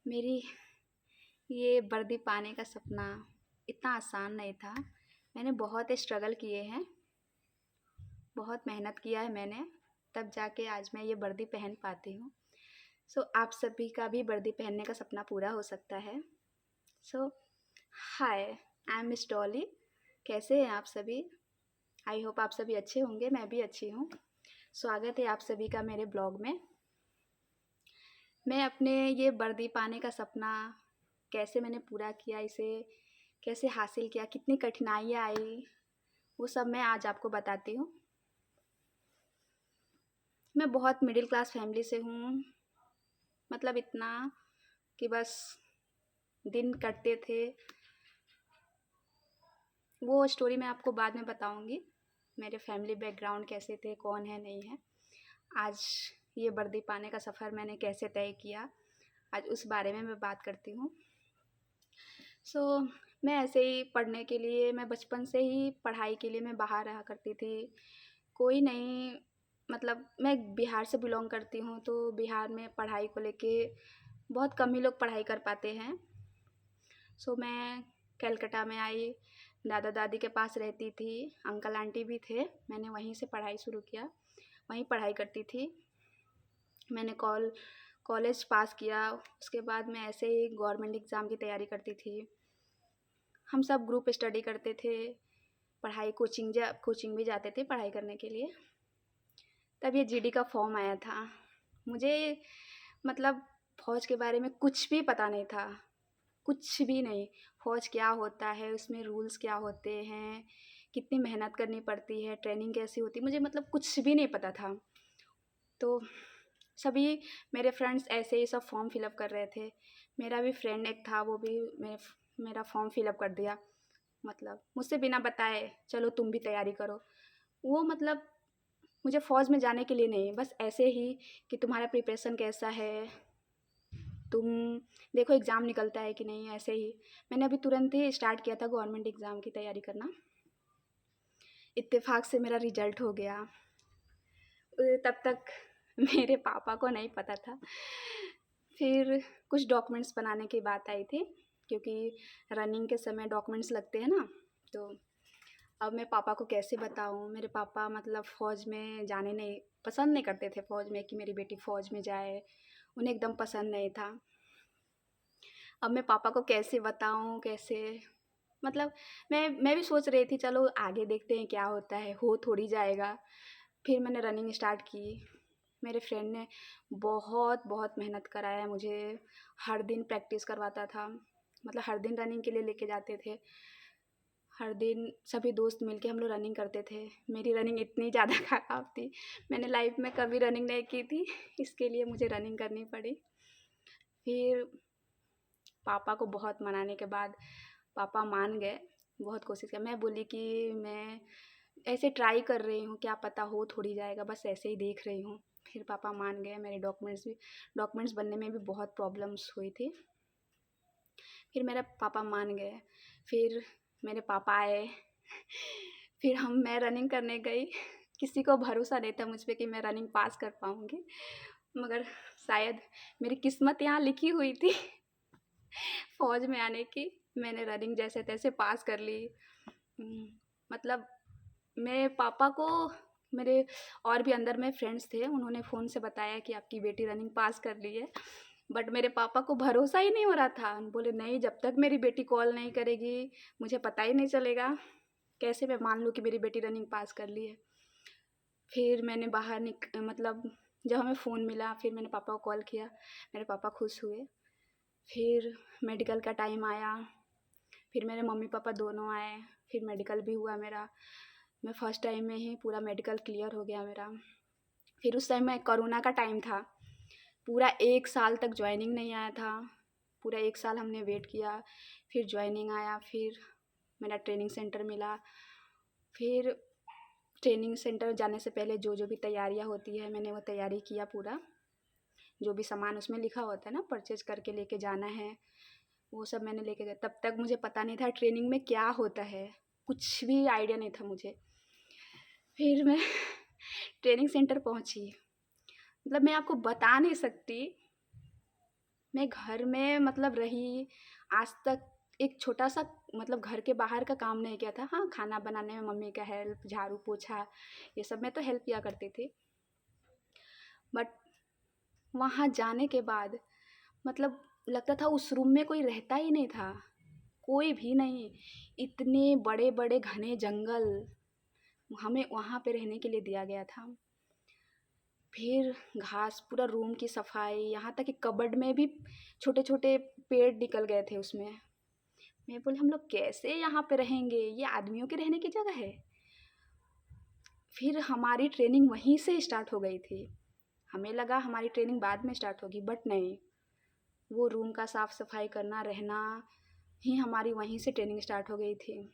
मेरी ये वर्दी पाने का सपना इतना आसान नहीं था। मैंने बहुत स्ट्रगल किए हैं, बहुत मेहनत किया है मैंने, तब जाके आज मैं ये वर्दी पहन पाती हूँ। आप सभी का भी वर्दी पहनने का सपना पूरा हो सकता है। सो हाय, आई एम मिस डॉली। कैसे हैं आप सभी? आई होप आप सभी अच्छे होंगे, मैं भी अच्छी हूँ। स्वागत है आप सभी का मेरे ब्लॉग में। मैं अपने ये वर्दी पाने का सपना कैसे मैंने पूरा किया, इसे कैसे हासिल किया, कितनी कठिनाइयाँ आई, वो सब मैं आज आपको बताती हूँ। मैं बहुत मिडिल क्लास फैमिली से हूँ, मतलब इतना कि बस दिन कटते थे। वो स्टोरी मैं आपको बाद में बताऊँगी, मेरे फैमिली बैकग्राउंड कैसे थे, कौन है नहीं है। आज ये वर्दी पाने का सफ़र मैंने कैसे तय किया, आज उस बारे में मैं बात करती हूँ। मैं ऐसे ही पढ़ने के लिए, मैं बचपन से ही पढ़ाई के लिए मैं बाहर रहा करती थी। कोई नहीं, मतलब मैं बिहार से बिलॉन्ग करती हूँ, तो बिहार में पढ़ाई को लेके बहुत कम ही लोग पढ़ाई कर पाते हैं। मैं कलकत्ता में आई, दादा दादी के पास रहती थी, अंकल आंटी भी थे। मैंने वहीं से पढ़ाई शुरू किया, वहीं पढ़ाई करती थी। मैंने कॉलेज पास किया, उसके बाद मैं ऐसे ही गवर्नमेंट एग्ज़ाम की तैयारी करती थी। हम सब ग्रुप स्टडी करते थे, पढ़ाई कोचिंग भी जाते थे पढ़ाई करने के लिए। तब ये जीडी का फॉर्म आया था। मुझे मतलब फ़ौज के बारे में कुछ भी पता नहीं था, कुछ भी नहीं। फ़ौज क्या होता है, उसमें रूल्स क्या होते हैं, कितनी मेहनत करनी पड़ती है, ट्रेनिंग कैसी होती है, मुझे मतलब कुछ भी नहीं पता था। तो सभी मेरे फ्रेंड्स ऐसे ही सब फॉर्म फिलअप कर रहे थे। मेरा भी फ्रेंड एक था, वो भी मेरा फॉर्म फिलअप कर दिया, मतलब मुझसे बिना बताए, चलो तुम भी तैयारी करो। वो मतलब मुझे फ़ौज में जाने के लिए नहीं, बस ऐसे ही कि तुम्हारा प्रिपरेशन कैसा है, तुम देखो एग्ज़ाम निकलता है कि नहीं, ऐसे ही। मैंने अभी तुरंत ही स्टार्ट किया था गवर्नमेंट एग्ज़ाम की तैयारी करना। इत्तेफाक से मेरा रिजल्ट हो गया। तब तक मेरे पापा को नहीं पता था। फिर कुछ डॉक्यूमेंट्स बनाने की बात आई थी, क्योंकि रनिंग के समय डॉक्यूमेंट्स लगते हैं ना। तो अब मैं पापा को कैसे बताऊँ? मेरे पापा मतलब फ़ौज में जाने नहीं पसंद नहीं करते थे, फ़ौज में कि मेरी बेटी फ़ौज में जाए, उन्हें एकदम पसंद नहीं था। अब मैं पापा को कैसे बताऊँ, कैसे मतलब मैं भी सोच रही थी चलो आगे देखते हैं क्या होता है, हो थोड़ी जाएगा। फिर मैंने रनिंग स्टार्ट की। मेरे फ्रेंड ने बहुत मेहनत कराया मुझे, हर दिन प्रैक्टिस करवाता था, मतलब हर दिन रनिंग के लिए लेके जाते थे। हर दिन सभी दोस्त मिलके हम लोग रनिंग करते थे। मेरी रनिंग इतनी ज़्यादा ख़राब थी, मैंने लाइफ में कभी रनिंग नहीं की थी, इसके लिए मुझे रनिंग करनी पड़ी। फिर पापा को बहुत मनाने के बाद पापा मान गए, बहुत कोशिश किया। मैं बोली कि मैं ऐसे ट्राई कर रही हूँ, क्या पता हो थोड़ी जाएगा, बस ऐसे ही देख रही हूँ। फिर पापा मान गए। मेरे डॉक्यूमेंट्स बनने में भी बहुत प्रॉब्लम्स हुई थी। फिर मेरे पापा मान गए। फिर मेरे पापा आए। फिर मैं रनिंग करने गई। किसी को भरोसा नहीं था मुझ पे कि मैं रनिंग पास कर पाऊँगी, मगर शायद मेरी किस्मत यहाँ लिखी हुई थी फ़ौज में आने की। मैंने रनिंग जैसे तैसे पास कर ली। मतलब मेरे पापा को, मेरे और भी अंदर में फ्रेंड्स थे, उन्होंने फ़ोन से बताया कि आपकी बेटी रनिंग पास कर ली है। बट मेरे पापा को भरोसा ही नहीं हो रहा था। बोले नहीं, जब तक मेरी बेटी कॉल नहीं करेगी मुझे पता ही नहीं चलेगा, कैसे मैं मान लूँ कि मेरी बेटी रनिंग पास कर ली है। फिर मैंने मतलब जब हमें फ़ोन मिला, फिर मैंने पापा को कॉल किया, मेरे पापा खुश हुए। फिर मेडिकल का टाइम आया, फिर मेरे मम्मी पापा दोनों आए, फिर मेडिकल भी हुआ मेरा। मैं फर्स्ट टाइम में ही पूरा मेडिकल क्लियर हो गया मेरा। फिर उस टाइम में कोरोना का टाइम था, पूरा 1 साल तक जॉइनिंग नहीं आया था। पूरा 1 साल हमने वेट किया, फिर जॉइनिंग आया, फिर मेरा ट्रेनिंग सेंटर मिला। फिर ट्रेनिंग सेंटर जाने से पहले जो भी तैयारियाँ होती है, मैंने वो तैयारी किया पूरा। जो भी सामान उसमें लिखा होता है ना, परचेज़ करके लेके जाना है, वो सब मैंने लेके गया। तब तक मुझे पता नहीं था ट्रेनिंग में क्या होता है, कुछ भी आइडिया नहीं था मुझे। फिर मैं ट्रेनिंग सेंटर पहुंची, मतलब मैं आपको बता नहीं सकती, मैं घर में मतलब रही, आज तक एक छोटा-सा मतलब घर के बाहर का काम नहीं किया था। हाँ, खाना बनाने में मम्मी का हेल्प, झाड़ू पोछा ये सब में तो हेल्प किया करती थी। बट वहाँ जाने के बाद मतलब लगता था उस रूम में कोई रहता ही नहीं था, कोई भी नहीं। इतने बड़े-बड़े घने जंगल हमें वहाँ पे रहने के लिए दिया गया था। फिर घास, पूरा रूम की सफाई, यहाँ तक कि कबर्ड में भी छोटे-छोटे पेड़ निकल गए थे उसमें। मैं बोली हम लोग कैसे यहाँ पे रहेंगे? ये आदमियों के रहने की जगह है। फिर हमारी ट्रेनिंग वहीं से स्टार्ट हो गई थी। हमें लगा हमारी ट्रेनिंग बाद में स्टार्ट होगी, बट नहीं। वो रूम का साफ सफाई करना, रहना ही हमारी वहीं से ट्रेनिंग स्टार्ट हो गई थी।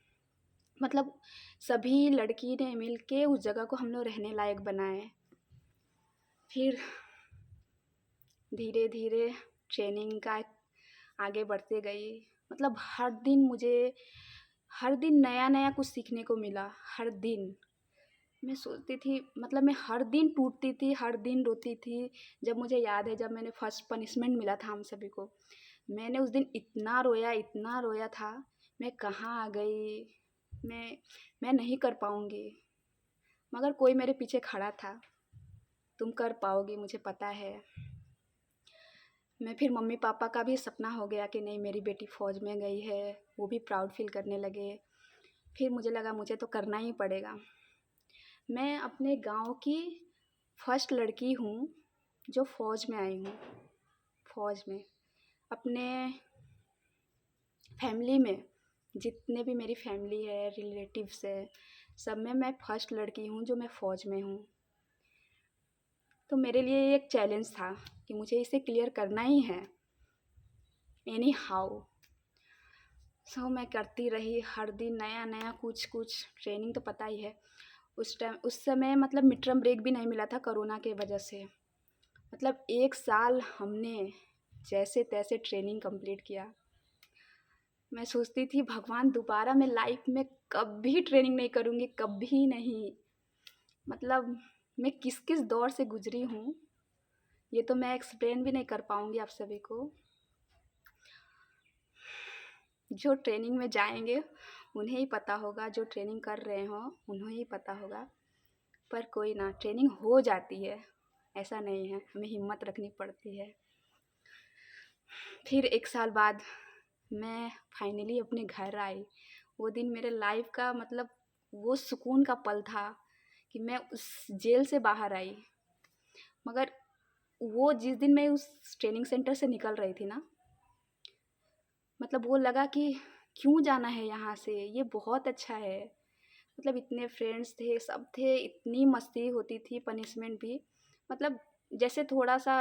मतलब सभी लड़की ने मिल के उस जगह को हम लोग रहने लायक बनाए। फिर धीरे धीरे ट्रेनिंग का आगे बढ़ते गई। मतलब हर दिन नया नया कुछ सीखने को मिला। हर दिन मैं सोचती थी, मतलब मैं हर दिन टूटती थी, हर दिन रोती थी। जब मुझे याद है, जब मैंने फर्स्ट पनिशमेंट मिला था हम सभी को, मैंने उस दिन इतना रोया था। मैं कहाँ आ गई, मैं नहीं कर पाऊँगी। मगर कोई मेरे पीछे खड़ा था, तुम कर पाओगी, मुझे पता है। मैं फिर मम्मी पापा का भी सपना हो गया कि नहीं मेरी बेटी फ़ौज में गई है, वो भी प्राउड फील करने लगे। फिर मुझे लगा मुझे तो करना ही पड़ेगा। मैं अपने गांव की फर्स्ट लड़की हूँ जो फ़ौज में आई हूँ। फ़ौज में अपने फैमिली में जितने भी मेरी फैमिली है, रिलेटिव्स है, सब में मैं फर्स्ट लड़की हूँ जो मैं फ़ौज में हूँ। तो मेरे लिए ये एक चैलेंज था कि मुझे इसे क्लियर करना ही है, एनी हाउ। सो मैं करती रही, हर दिन नया नया कुछ कुछ। ट्रेनिंग तो पता ही है, उस समय मतलब मिड टर्म ब्रेक भी नहीं मिला था कोरोना के वजह से। मतलब 1 साल हमने जैसे तैसे ट्रेनिंग कंप्लीट किया। मैं सोचती थी भगवान दोबारा मैं लाइफ में कभी ट्रेनिंग नहीं करूँगी, कभी नहीं। मतलब मैं किस किस दौर से गुजरी हूँ, ये तो मैं एक्सप्लेन भी नहीं कर पाऊँगी आप सभी को। जो ट्रेनिंग में जाएंगे उन्हें ही पता होगा, जो ट्रेनिंग कर रहे हों उन्हें ही पता होगा। पर कोई ना, ट्रेनिंग हो जाती है, ऐसा नहीं है, हमें हिम्मत रखनी पड़ती है। फिर 1 साल बाद मैं फाइनली अपने घर आई। वो दिन मेरे लाइफ का मतलब वो सुकून का पल था कि मैं उस जेल से बाहर आई। मगर वो जिस दिन मैं उस ट्रेनिंग सेंटर से निकल रही थी ना, मतलब वो लगा कि क्यों जाना है यहाँ से, ये बहुत अच्छा है। मतलब इतने फ्रेंड्स थे, सब थे, इतनी मस्ती होती थी, पनिशमेंट भी। मतलब जैसे थोड़ा सा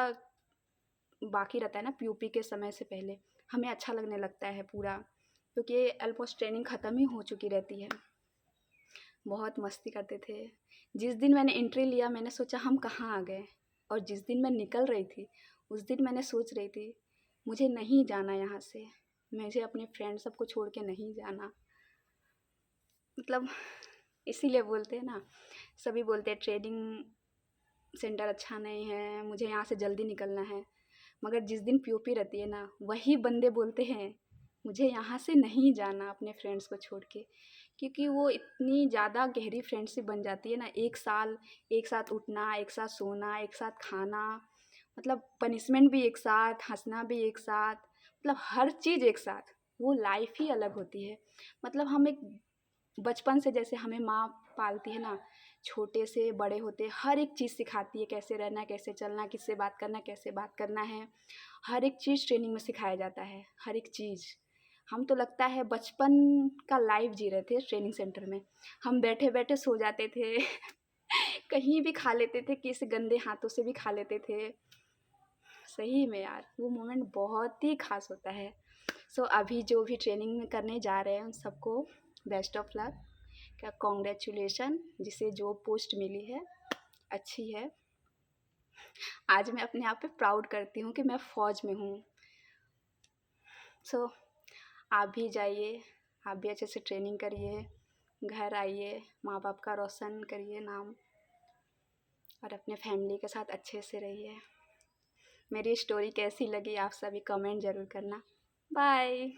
बाकी रहता है ना पीओपी के समय से पहले, हमें अच्छा लगने लगता है पूरा, क्योंकि ऑलमोस्ट ट्रेनिंग ख़त्म ही हो चुकी रहती है। बहुत मस्ती करते थे। जिस दिन मैंने एंट्री लिया मैंने सोचा हम कहाँ आ गए, और जिस दिन मैं निकल रही थी उस दिन मैंने सोच रही थी मुझे नहीं जाना यहाँ से, मुझे अपने फ्रेंड सबको छोड़ के नहीं जाना। मतलब इसीलिए बोलते हैं ना, सभी बोलते हैं ट्रेनिंग सेंटर अच्छा नहीं है, मुझे यहाँ से जल्दी निकलना है। मगर जिस दिन पीओपी रहती है ना, वही बंदे बोलते हैं मुझे यहाँ से नहीं जाना अपने फ्रेंड्स को छोड़ के। क्योंकि वो इतनी ज़्यादा गहरी फ्रेंडशिप बन जाती है ना, 1 साल एक साथ उठना, एक साथ सोना, एक साथ खाना, मतलब पनिशमेंट भी एक साथ, हंसना भी एक साथ, मतलब हर चीज़ एक साथ। वो लाइफ ही अलग होती है। मतलब हम एक बचपन से जैसे हमें माँ पालती है ना, छोटे से बड़े होते हर एक चीज़ सिखाती है, कैसे रहना, कैसे चलना, किससे बात करना, कैसे बात करना है। हर एक चीज़ ट्रेनिंग में सिखाया जाता है, हर एक चीज़। हम तो लगता है बचपन का लाइफ जी रहे थे ट्रेनिंग सेंटर में। हम बैठे बैठे सो जाते थे कहीं भी खा लेते थे, किसी गंदे हाथों से भी खा लेते थे। सही में यार वो मोमेंट बहुत ही खास होता है। सो अभी जो भी ट्रेनिंग में करने जा रहे हैं उन सबको बेस्ट ऑफ लक, क्या कॉन्ग्रेचुलेशन, जिसे जो पोस्ट मिली है अच्छी है। आज मैं अपने आप पे प्राउड करती हूँ कि मैं फ़ौज में हूँ। सो आप भी जाइए, आप भी अच्छे से ट्रेनिंग करिए, घर आइए, माँ बाप का रोशन करिए नाम, और अपने फैमिली के साथ अच्छे से रहिए। मेरी स्टोरी कैसी लगी आप सभी कमेंट ज़रूर करना। बाय।